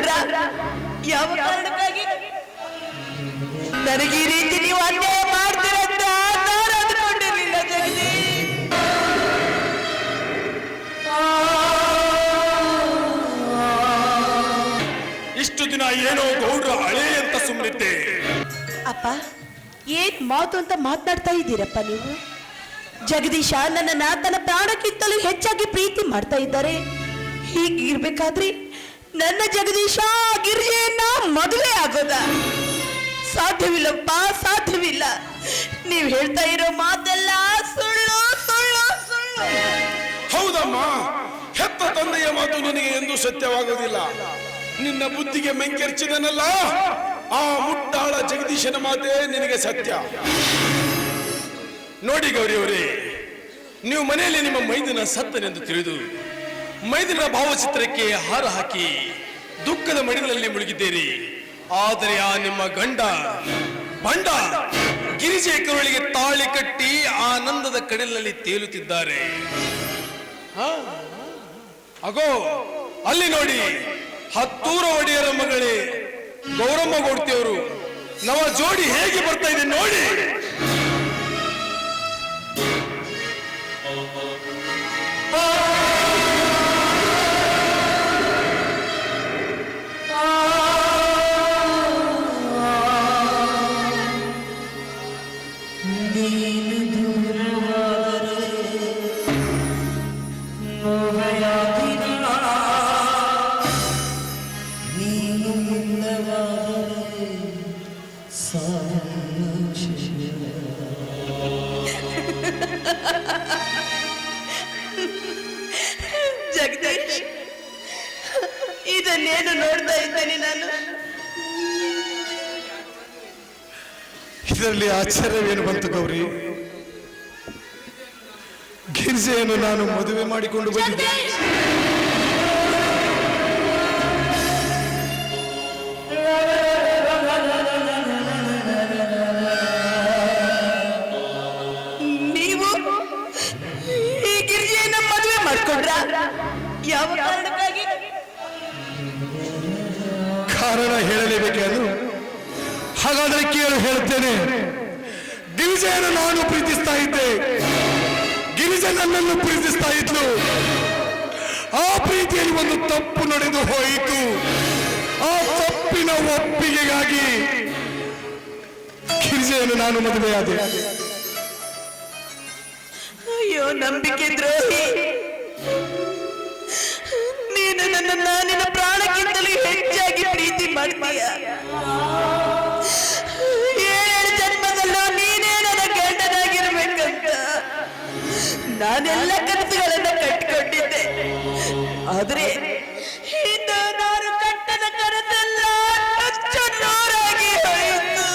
ಮಾಡ್ಕೊಂಡ್ರ? ಯಾವ ಕಾರಣಕ್ಕಾಗಿ? ನನಗೆ ಈ ರೀತಿ ನೀವು ಅನ್ಯಾಯ ಮಾಡ್ತೀರಂತ ನಾನು ಅಂದ್ಕೊಂಡಿರ್ಲಿಲ್ಲ ಜಗದೀಶ್. ಇಷ್ಟು ದಿನ ಏನೋ ಗೌಡ್ರ ಹಳೆ ಅಂತ ಸುಮ್ಮನಿದ್ದೆ. ಅಪ್ಪ, ಏನ್ ಮಾತು ಅಂತ ಮಾತನಾಡ್ತಾ ಇದ್ದೀರಪ್ಪ ನೀವು? ಜಗದೀಶ ನನ್ನನ್ನ ತನ್ನ ಪ್ರಾಣಕ್ಕಿಂತಲೂ ಹೆಚ್ಚಾಗಿ ಪ್ರೀತಿ ಮಾಡ್ತಾ ಇದ್ದಾರೆ. ಹೀಗಿರ್ಬೇಕಾದ್ರೆ ನನ್ನ ಜಗದೀಶ ಗಿರಿಜೆಯನ್ನ ಮದುವೆ ಆಗೋದ ಸಾಧ್ಯವಿಲ್ಲಪ್ಪ, ಸಾಧ್ಯವಿಲ್ಲ. ನೀವು ಹೇಳ್ತಾ ಇರೋ ಮಾತೆಲ್ಲ ಸುಳ್ಳು ಸುಳ್ಳು ಸುಳ್ಳು. ಹೌದಮ್ಮ, ಹೆತ್ತ ತಂದೆಯ ಮಾತು ನಿನಗೆ ಎಂದೂ ಸತ್ಯವಾಗುವುದಿಲ್ಲ. ನಿನ್ನ ಬುದ್ಧಿಗೆ ಮೆಂಕೆರ್ಚಿದನಲ್ಲ ಆ ಮುಟ್ಟಾಳ ಜಗದೀಶನ ಮಾತೇ ನಿನಗೆ ಸತ್ಯ. ನೋಡಿ ಗೌರಿಯವರೇ, ನೀವು ಮನೆಯಲ್ಲಿ ನಿಮ್ಮ ಮೈದಿನ ಸತ್ತನೆಂದು ತಿಳಿದು ಮೈದಿನ ಭಾವಚಿತ್ರಕ್ಕೆ ಹಾರ ಹಾಕಿ ದುಃಖದ ಮಡಿಲಲ್ಲಿ ಮುಳುಗಿದ್ದೀರಿ. ಆದರೆ ಆ ನಿಮ್ಮ ಗಂಡ ಬಂಡ ಗಿರಿಜೆ ಕರುಳಿಗೆ ತಾಳಿ ಕಟ್ಟಿ ಆನಂದದ ಕಡಲಿನಲ್ಲಿ ತೇಲುತ್ತಿದ್ದಾರೆ. ಅಗೋ ಅಲ್ಲಿ ನೋಡಿ, ಹತ್ತೂರ ಒಡೆಯರ ಮಗಳೇ ಗೌರಮ್ಮ ಗೌಡ್ತಿಯವರು ನವ ಜೋಡಿ ಹೇಗೆ ಬರ್ತಾ ಇದೆ ನೋಡಿ. ಜಗದೀಶ್, ಇದನ್ನೇನು ನೋಡ್ತಾ ಇದ್ದೇನೆ ನಾನು? ಇದರಲ್ಲಿ ಆಶ್ಚರ್ಯವೇನು ಬಂತು ಗೌರಿ? ಗಿರಿಜೆಯನ್ನು ನಾನು ಮದುವೆ ಮಾಡಿಕೊಂಡು ಬಂದಿದ್ದೆ. ನೀವು ಈ ಗಿರಿಜೆಯನ್ನ ಮದುವೆ ಮಾಡ್ಕೊಂಡ್ರ? ಯಾವ ಕಾರಣಕ್ಕಾಗಿ? ಕಾರಣ ಹೇಳಲೇಬೇಕೆ ಅದು? ಹಾಗಾದ್ರೆ ಕೇಳು, ಹೇಳುತ್ತೇನೆ. ಗಿರಿಜೆಯನ್ನು ನಾನು ಪ್ರೀತಿಸ್ತಾ ಇದ್ದೆ, ಗಿರಿಜೆ ನನ್ನನ್ನು ಪ್ರೀತಿಸ್ತಾ ಇದ್ಲು. ಆ ಪ್ರೀತಿಯಲ್ಲಿ ಒಂದು ತಪ್ಪು ನಡೆದು ಹೋಯಿತು. ಆ ತಪ್ಪಿನ ಒಪ್ಪಿಗೆಗಾಗಿ ಗಿರಿಜೆಯನ್ನು ನಾನು ಮದುವೆಯಾದೆ. ಅಯ್ಯೋ ನಂಬಿಕೆ ದ್ರೋಹಿ, ನೀನು ನನ್ನನ್ನ ನಿನ್ನ ಪ್ರಾಣಕ್ಕಿಂತಲೂ ಹೆಚ್ಚಾಗಿ ಪ್ರೀತಿ ಮಾಡ್ತೀಯ. 7 ಜನ್ಮದಲ್ಲೂ ನೀನೇ ನನ್ನ ಗಂಡನಾಗಿರ್ಬೇಕಂತ ನಾನೆಲ್ಲ ಕನಸುಗಳನ್ನ ಕಟ್ಟಿಕೊಂಡಿದ್ದೆ. ಆದ್ರೆ ಇಂದು ನಾನು ಕಟ್ಟದ ಕನಸೆಲ್ಲ ನುಚ್ಚು ನೂರಾಗಿ ಹೋಯಿತು.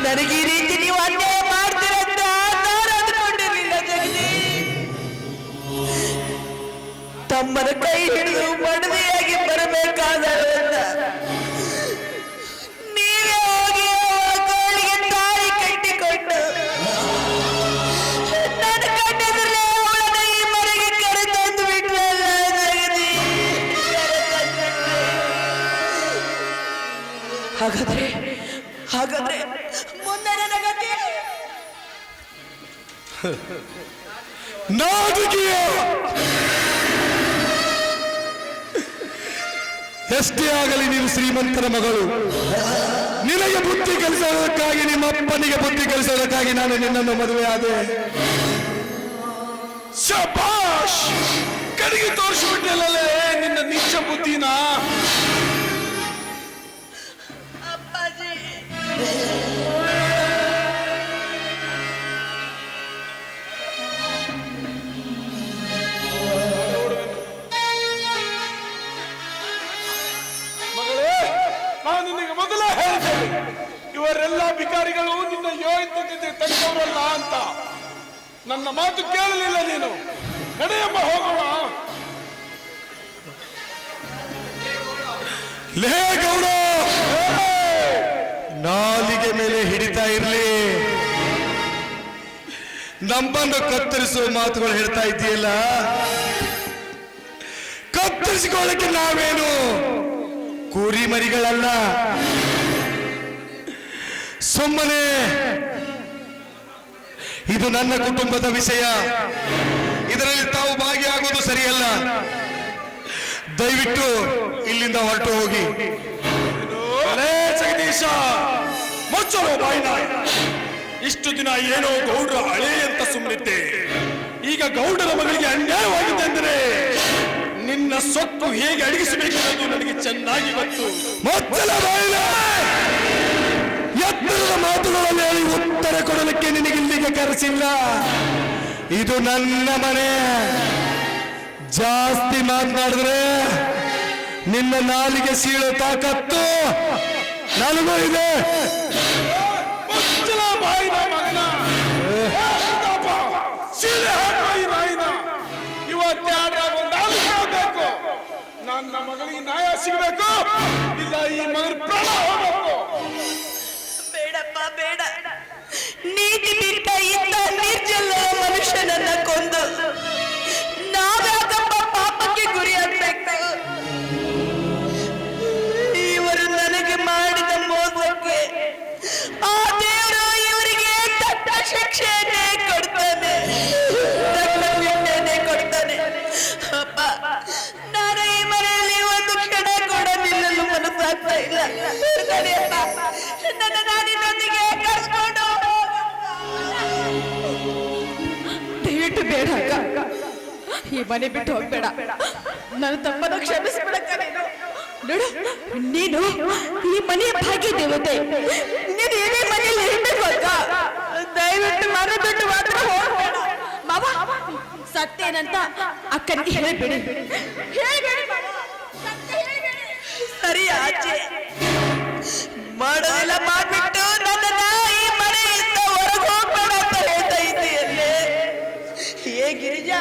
ನನಗೆ ಈ ರೀತಿ ನೀವು ಅನ್ಯಾಯ ಮಾಡ್ತೀರಂತ ನಾನು ಅಂದ್ಕೊಂಡಿರ್ಲಿಲ್ಲ ಜಗದೀಶ್. ತಮ್ಮನ ಕೈ ಹಿಡಿದು ಮಡದಿಯಾಗಿ ಬರಬೇಕಾದವರನ್ನ ನೀವೇ ಹೋಗಿ ಅವಳಿಗೆ ತಾಳಿ ಕಟ್ಟಿಕೊಂಡು ನನ್ನ ಕಣ್ಣೆದುರಲ್ಲೇ ಅವಳನ್ನ ಈ ಮನೆಗೆ ಕರೆತಂದು ಬಿಟ್ವಲ್ಲ ಜಗದೀಶ್. ಹಾಗಾದ್ರೆ ಮುಂದೆ ನನ್ನ ಗತಿ ನಾಟಕೀಯ. ಎಷ್ಟೇ ಆಗಲಿ ನೀನು ಶ್ರೀಮಂತರ ಮಗಳು. ನಿನಗೆ ಬುದ್ಧಿ ಕಲಿಸೋದಕ್ಕಾಗಿ, ನಿಮ್ಮ ಅಪ್ಪನಿಗೆ ಬುದ್ಧಿ ಕಲಿಸೋದಕ್ಕಾಗಿ ನಾನು ನಿನ್ನನ್ನು ಮದುವೆಯಾದೆ. ಶಬಾಷ್, ಕಡೆಗೆ ತೋರಿಸಿಬಿಟ್ಟಲ್ಲೇ ನಿನ್ನ ನೀಚ ಬುದ್ಧಿನ. ಅಪ್ಪಾಜಿ, ನಾನು ನಿನಗೆ ಮೊದಲೇ ಹೇಳಿದ್ದೇನೆ, ಇವರೆಲ್ಲ ಭಿಕಾರಿಗಳು ನಿನ್ನ ಯೋಗ್ಯತೆಗೆ ತಕ್ಕವರಲ್ಲ ಅಂತ. ನನ್ನ ಮಾತು ಕೇಳಲಿಲ್ಲ ನೀನು. ನಡೆಯಮ್ಮ, ಹೋಗೋಣ. ಲೇ ಗೌಡ, ನಾಲಿಗೆ ಮೇಲೆ ಹಿಡಿತಾ ಇರ್ಲಿ. ನಮ್ಮನ್ನು ಕತ್ತರಿಸುವ ಮಾತುಗಳು ಹೇಳ್ತಾ ಇದ್ದೀಯಲ್ಲ, ಕತ್ತರಿಸಿಕೊಳ್ಳಕ್ಕೆ ನಾವೇನು ಕುರಿ ಮರಿಗಳಲ್ಲ. ಸುಮ್ಮನೆ ಇದು ನನ್ನ ಕುಟುಂಬದ ವಿಷಯ, ಇದರಲ್ಲಿ ತಾವು ಭಾಗಿಯಾಗುವುದು ಸರಿಯಲ್ಲ. ದಯವಿಟ್ಟು ಇಲ್ಲಿಂದ ಹೊರಟು ಹೋಗಿ. ಅಲೇ ಜಗದೀಶ, ಮುಚ್ಚಲು ಬಾಯಿನ. ಇಷ್ಟು ದಿನ ಏನೋ ಗೌಡ್ರ ಹಳೆ ಅಂತ ಸುಮ್ಮನಿದ್ದೆ. ಈಗ ಗೌಡರ ಮಗಳಿಗೆ ಅನ್ಯಾಯವಾಗಿದೆ ಅಂದರೆ ನಿನ್ನ ಸೊತ್ತು ಹೇಗೆ ಅಡಗಿಸಬೇಕೆಂದು ನನಗೆ ಚೆನ್ನಾಗಿ ಗೊತ್ತು. ಮೊದಲ ಬಾಯಿನ ಎತ್ತರದ ಮಾತುಗಳಲ್ಲಿ ಹೇಳಿ ಉತ್ತರ ಕೊಡಲಿಕ್ಕೆ ನಿನಗಿಲ್ಲಿಗೆ ಕರೆಸಿಲ್ಲ. ಇದು ನನ್ನ ಮನೆ. ಜಾಸ್ತಿ ಮಾತನಾಡಿದ್ರೆ ನಿನ್ನ ನಾಲಿಗೆ ಸೀಳು ತಾಕತ್ತು ನನಗೂ ಇದೆ. ಮುಚ್ಚಲ ಬಾಯಿನ ಮಗನ. ಸೀಳೆ ಹಾಕು ಈ ನಾಯಿನ. ಇವತ್ತಾದ್ರೂ ಬೇಕು. ನನ್ನ ಮಗಳಿಗೆ ನ್ಯಾಯ ಸಿಗಬೇಕು, ಇಲ್ಲ ಈ ಮಗನ ಪ್ರಾಣ ಹೋಗಬೇಕು. ಬೇಡಪ್ಪ ಬೇಡ. ನೀತಿ ಬಿಟ್ಟ ಇಂಥ ನಿರ್ಜಲ ಮನುಷ್ಯನನ್ನ ಕೊಂದು ನಾವ್ಯಾಕಪ್ಪ ಪಾಪಕ್ಕೆ ಗುರಿಯಾಗಬೇಕು? ಇವರು ನನಗೆ ಮಾಡಿದ ಮೋಸಕ್ಕೆ ಆ ದೇವರು ಇವರಿಗೆ ತಕ್ಕ ಶಿಕ್ಷೆಯನ್ನೇ ಕೊಡ್ತಾನೆ, ತಕ್ಕ ಶಿಕ್ಷೆಯನ್ನೇ ಕೊಡ್ತಾನೆ. ಅಪ್ಪ, ನಾನು ಈ ಮನೆಯಲ್ಲಿ ಒಂದು ಕ್ಷಣ ಕೂಡ ನಿಲ್ಲಲು ಮನಸ್ಸಾಗ್ತಾ ಇಲ್ಲ. ಸರಿಯಪ್ಪ, ನನ್ನ ನಾನಿನೊಂದಿಗೆ ಕರ್ಕೊಂಡು ದಯವಿಟ್ಟು ಬೇಡ ಅಕ್ಕ, ಈ ಮನೆ ಬಿಟ್ಟು ಹೋಗ್ಬೇಡ. ನನ್ನ ತಪ್ಪನ್ನು ಕ್ಷಮಿಸ್ಬಿಡಕ್ಕ. ನೋಡು, ನೀನು ಈ ಮನೆಯ ಭಾಗ್ಯ ದೇವತೆ. ನೀನು ಇಡೀ ಮನೆಯಲ್ಲಿ ಇರಬೇಕು ಅಕ್ಕ. ದಯವಿಟ್ಟು ಮನೆ ಬಿಟ್ಟು ಮಾತ್ರ ಹೋಗ್ಬೇಡ. ಮಾವ ಸತ್ತೇನಂತ ಅಕ್ಕನಿಗೆ ಹೇಳ್ಬೇಡಿ. ಸರಿ ಆಚೆ ಮಾಡೋದಿಲ್ಲ ಮಾಡ್ಬಿಟ್ಟು ನನ್ನನ್ನ ಈ ಮನೆಯಿಂದ ಹೊರಗೆ ಹೋಗ್ಬೇಡ ಅಂತ ಹೇಳ್ತಾ ಇದ್ದೀಯಲ್ಲೇ. ಹೇಗಿರಿಜಾ,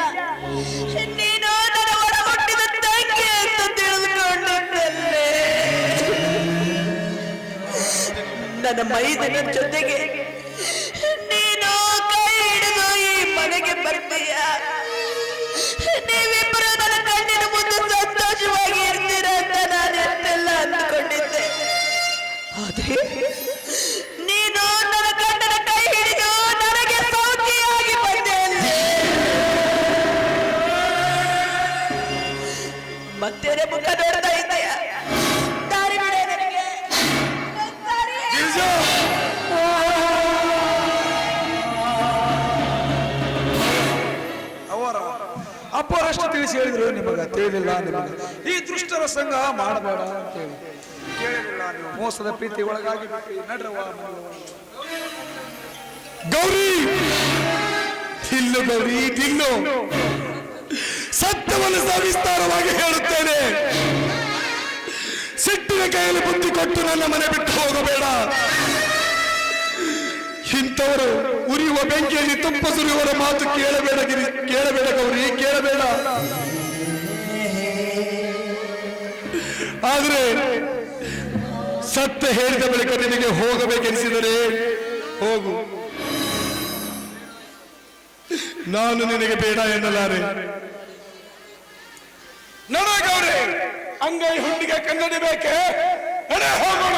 ನೀನು ನನ್ನ ಹೊರ ಹುಟ್ಟಿದ ತಂಗಿ ಅಂತ ತಿಳಿದುಕೊಂಡಿದ್ದಲ್ಲೇ. ನನ್ನ ಮೈದನ ಜೊತೆಗೆ ನೀನು ಕೈ ಹಿಡಿದು ಈ ಮನೆಗೆ ಬರ್ತೀಯ. ನೀವಿಬ್ಬರು ನನ್ನ ಕಣ್ಣಿನ ಮುಂದೆ ಸಂತೋಷವಾಗಿ ಇರ್ತೀರ ಅಂತ ನಾನು ಎಷ್ಟೆಲ್ಲ ಅಂದುಕೊಂಡಿದ್ದೆ. ಆದ್ರೆ ನೀನು ನನ್ನ ಗಂಡನ ಕೈ ಹಿಡಿದು ನನಗೆ ಸೌಖ್ಯವಾಗಿ ಬಂದೆ ಅಲ್ಲೇ. ಮತ್ತೆ ಮುಖ ನೋಡ್ತಾ ಇದ್ದೀಯ. ದಾರಿ ಬಿಡೆ ನನಗೆ. ಅಪ್ಪರಷ್ಟು ತಿಳಿಸಿ ಹೇಳಿದ್ರು, ನಿಮಗ ತಿಳಿಲಿಲ್ಲ. ನಿಮಗೆ ಈ ದುಷ್ಟರ ಸಂಘ ಮಾಡಬೇಡ ಅಂತ ಹೇಳಿ ಕೇಳಿಲ್ಲ. ನೀವು ಮೋಸದ ಪ್ರೀತಿ ಒಳಗಾಗಿ ನಡ್ರವ. ಗೌರಿ ತಿಲ್ಲು, ಗೌರಿ ತಿಲ್ಲು. ಸತ್ಯವನ್ನು ಸವಿಸ್ತಾರವಾಗಿ ಹೇಳುತ್ತೇನೆ. ಸಿಟ್ಟಿನ ಕೈಯಲ್ಲಿ ಬುದ್ಧಿ ಕೊಟ್ಟು ನನ್ನ ಮನೆ ಬಿಟ್ಟು ಹೋಗಬೇಡ. ಇಂಥವರು ಉರಿಯುವ ಬೆಂಕಿಯಲ್ಲಿ ತುಪ್ಪ ಸುರಿಯುವವರ ಮಾತು ಕೇಳಬೇಡ ಗಿರಿ, ಕೇಳಬೇಡ ಗೌರಿ, ಕೇಳಬೇಡ. ಆದ್ರೆ ಸತ್ಯ ಹೇಳಿದ ಬಳಿಕ ನಿನಗೆ ಹೋಗಬೇಕೆನಿಸಿದರೆ ಹೋಗು. ನಾನು ನಿನಗೆ ಬೇಡ ಎನ್ನಲಾರೆ. ನಡ ಗೌರಿ, ಅಂಗೈ ಹುಂಡಿಗೆ ಕನ್ನಡಿ ಬೇಕೆ? ನಡೆ ಹೋಗೋಣ.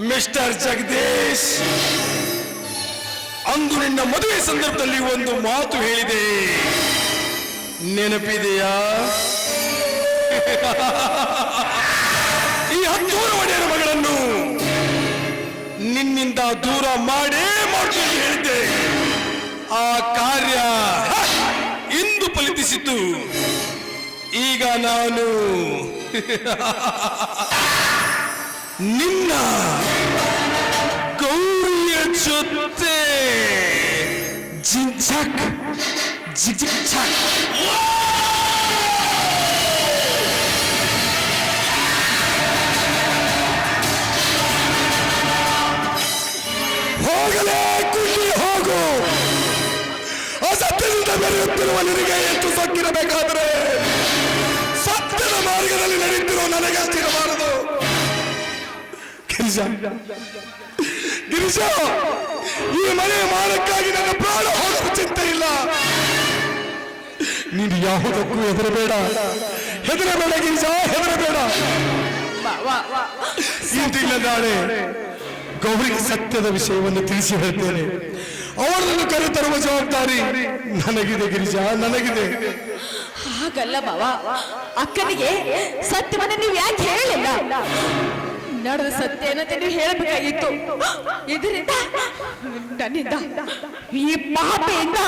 ಮಿಸ್ಟರ್ ಜಗದೀಶ್, ಅಂದು ನಿನ್ನ ಮದುವೆ ಸಂದರ್ಭದಲ್ಲಿ ಒಂದು ಮಾತು ಹೇಳಿದೆ, ನೆನಪಿದೆಯಾ? ಈ ಹತ್ತೂರ ಒಡೆಯರ ಮಗಳನ್ನು ನಿನ್ನಿಂದ ದೂರ ಮಾಡೇ ಮಾಡ್ತೀನಿ ಹೇಳಿದ್ದೆ. ಆ ಕಾರ್ಯ ಇಂದು ಫಲಿಸಿತು. ಈಗ ನಾನು ನಿನ್ನ ಗೌರಿಯ ಜೊತೆ ಜಿಂಚಾಕ್ ಜಿಜಿಚಾಕ್ ಹೋಗಲೇ ಕುಂಡಿ ಹೋಗು. ಅಸತ್ಯದಿಂದ ಬೆರೆಯುತ್ತಿರುವ ನಿನಗೆ ಎಷ್ಟು ಸೊಕ್ಕಿರಬೇಕಾದರೆ ಸತ್ಯದ ಮಾರ್ಗದಲ್ಲಿ ನಡೆಯುತ್ತಿರುವ ನನಗಷ್ಟಿರಬಾರದು. ಗಿರಿಜಾ, ಗಿರಿಜಾ, ಈ ಮನೆಯ ಮಾನಕ್ಕಾಗಿ ನನ್ನ ಪ್ರಾಣ ಹೋಗುವ ಚಿಂತೆ ಇಲ್ಲ. ನೀನು ಯಾವುದಕ್ಕೂ ಹೆದರಬೇಡ, ಹೆದರಬೇಡ ಗಿರಿಜಾ, ಹೆದರಬೇಡ. ಇಂದಿಲ್ಲ ನಾಳೆ ಗೌರಿಗೆ ಸತ್ಯದ ವಿಷಯವನ್ನು ತಿಳಿಸಿ ಹೇಳ್ತೇನೆ. ಅವಳನ್ನು ಕರೆತರುವ ಜವಾಬ್ದಾರಿ ನನಗಿದೆ ಗಿರಿಜಾ, ನನಗಿದೆ. ಹಾಗಲ್ಲ ಮಾವ, ಅಕ್ಕನಿಗೆ ಸತ್ಯವನ್ನ ನೀವು ಯಾಕೆ ಹೇಳಿಲ್ಲ? ನಡೆದ ಸತ್ಯ ಏನಂತ ನೀವು ಹೇಳಬೇಕಾಗಿತ್ತು. ಇದರಿಂದ ನನ್ನಿಂದ ಈ ಪಾಪೆಯಿಂದ